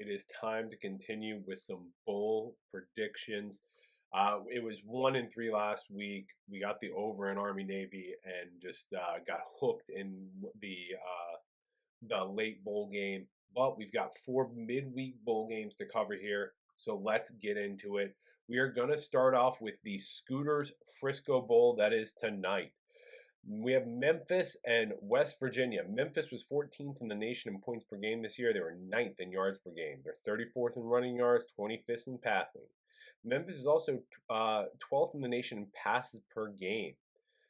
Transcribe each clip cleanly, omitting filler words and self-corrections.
It is time to continue with some bowl predictions. It was 1-3 last week. We got the over in Army Navy and just got hooked in the late bowl game. But we've got four midweek bowl games to cover here, so let's get into it. We are going to start off with the Scooters Frisco Bowl that is tonight. We have Memphis and West Virginia. Memphis was 14th in the nation in points per game this year. They were 9th in yards per game. They're 34th in running yards, 25th in passing. Memphis is also 12th in the nation in passes per game.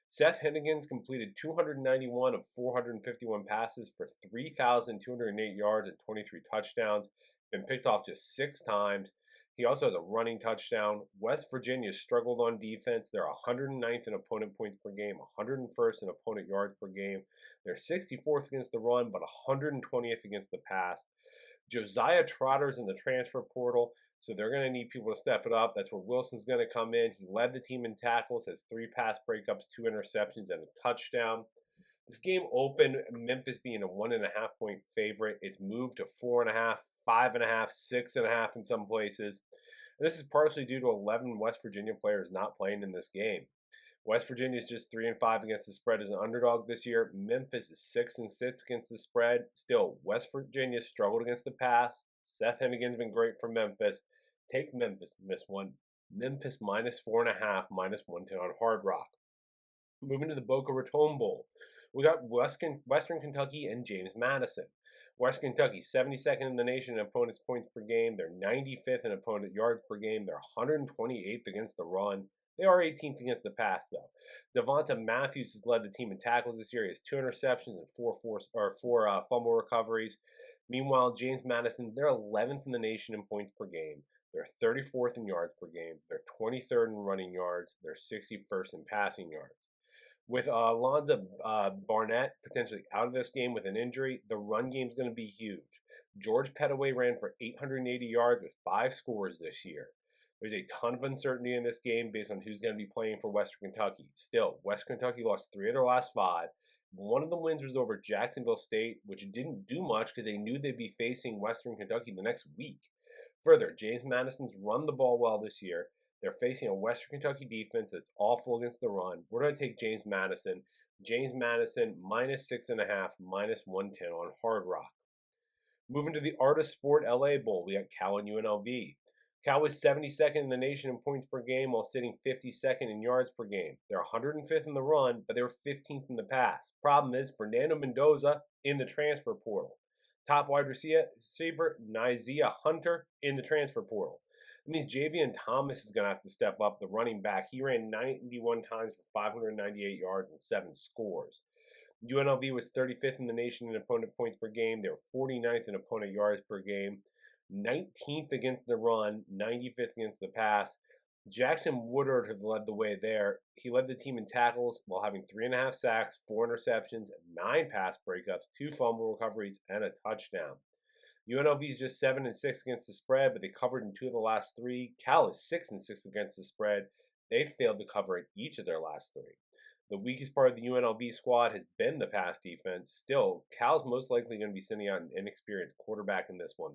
Seth Hennigan's completed 291 of 451 passes for 3,208 yards and 23 touchdowns. Been picked off just 6 times. He also has a running touchdown. West Virginia struggled on defense. They're 109th in opponent points per game, 101st in opponent yards per game. They're 64th against the run, but 120th against the pass. Josiah Trotter's in the transfer portal, so they're going to need people to step it up. That's where Wilson's going to come in. He led the team in tackles, has 3 pass breakups, 2 interceptions, and a touchdown. This game opened Memphis being a 1.5 point favorite. It's moved to 4.5, 5.5, 6.5 in some places. And this is partially due to 11 West Virginia players not playing in this game. West Virginia is just 3-5 against the spread as an underdog this year. Memphis is 6-6 against the spread. Still, West Virginia struggled against the pass. Seth Hennigan's been great for Memphis. Take Memphis in this one. Memphis minus 4.5, minus 110 on Hard Rock. Moving to the Boca Raton Bowl, we got Western Kentucky and James Madison. Western Kentucky, 72nd in the nation in opponents' points per game. They're 95th in opponent yards per game. They're 128th against the run. They are 18th against the pass, though. Devonta Matthews has led the team in tackles this year. He has 2 interceptions and 4 fumble recoveries. Meanwhile, James Madison, they're 11th in the nation in points per game. They're 34th in yards per game. They're 23rd in running yards. They're 61st in passing yards. With Alonzo Barnett potentially out of this game with an injury, the run game is going to be huge. George Pettaway ran for 880 yards with 5 scores this year. There's a ton of uncertainty in this game based on who's going to be playing for Western Kentucky. Still, Western Kentucky lost 3 of their last 5. One of the wins was over Jacksonville State, which didn't do much because they knew they'd be facing Western Kentucky the next week. Further, James Madison's run the ball well this year. They're facing a Western Kentucky defense that's awful against the run. We're going to take James Madison. James Madison minus 6.5, minus 110 on Hard Rock. Moving to the Art of Sport LA Bowl, we got Cal and UNLV. Cal was 72nd in the nation in points per game while sitting 52nd in yards per game. They're 105th in the run, but they were 15th in the pass. Problem is, Fernando Mendoza in the transfer portal. Top wide receiver, Nizia Hunter in the transfer portal. It means Javian Thomas is going to have to step up, the running back. He ran 91 times for 598 yards and 7 scores. UNLV was 35th in the nation in opponent points per game. They were 49th in opponent yards per game. 19th against the run, 95th against the pass. Jackson Woodard has led the way there. He led the team in tackles while having 3.5 sacks, 4 interceptions, 9 pass breakups, 2 fumble recoveries, and a touchdown. UNLV is just 7-6 against the spread, but they covered in 2 of the last 3. Cal is 6-6 against the spread. They failed to cover in each of their last 3. The weakest part of the UNLV squad has been the pass defense. Still, Cal's most likely going to be sending out an inexperienced quarterback in this one.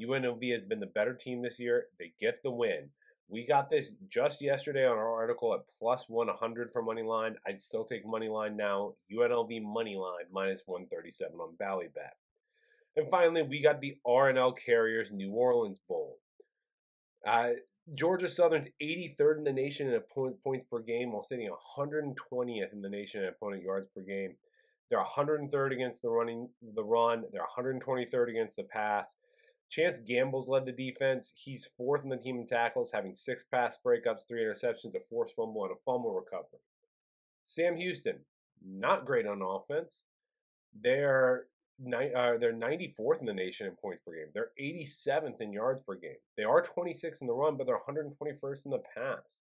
UNLV has been the better team this year. They get the win. We got this just yesterday on our article at plus 100 for Moneyline. I'd still take Moneyline now. UNLV Moneyline minus 137 on Ballybet. And finally, we got the R+L Carriers New Orleans Bowl. Georgia Southern's 83rd in the nation in opponent points per game while sitting 120th in the nation in opponent yards per game. They're 103rd against the run. They're 123rd against the pass. Chance Gamble's led the defense. He's 4th in the team in tackles, having 6 pass breakups, 3 interceptions, a forced fumble, and a fumble recovery. Sam Houston, not great on offense. They're 94th in the nation in points per game. They're 87th in yards per game. They are 26th in the run, but they're 121st in the pass.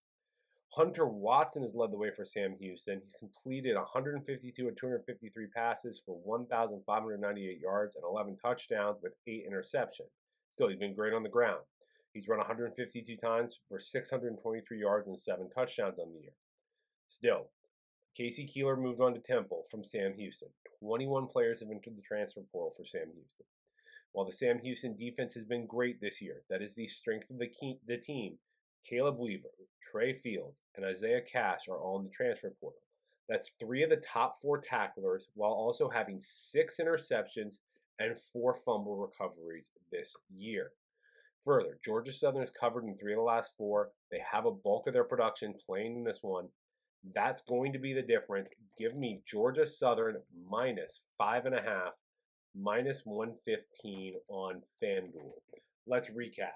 Hunter Watson has led the way for Sam Houston. He's completed 152 of 253 passes for 1,598 yards and 11 touchdowns with 8 interceptions. Still, he's been great on the ground. He's run 152 times for 623 yards and 7 touchdowns on the year. Still, Casey Keeler moved on to Temple from Sam Houston. 21 players have entered the transfer portal for Sam Houston. While the Sam Houston defense has been great this year, that is the strength of the team. Caleb Weaver, Trey Fields, and Isaiah Cash are all in the transfer portal. That's 3 of the top 4 tacklers, while also having 6 interceptions and 4 fumble recoveries this year. Further, Georgia Southern is covered in 3 of the last 4. They have a bulk of their production playing in this one. That's going to be the difference. Give me Georgia Southern minus 5.5, minus 115 on FanDuel. Let's recap.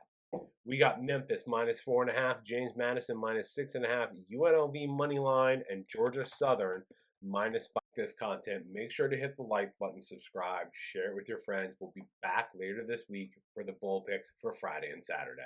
We got Memphis minus 4.5, James Madison minus 6.5, UNLV money line, and Georgia Southern minus 5. This content, make sure to hit the like button, subscribe, share it with your friends. We'll be back later this week for the bowl picks for Friday and Saturday.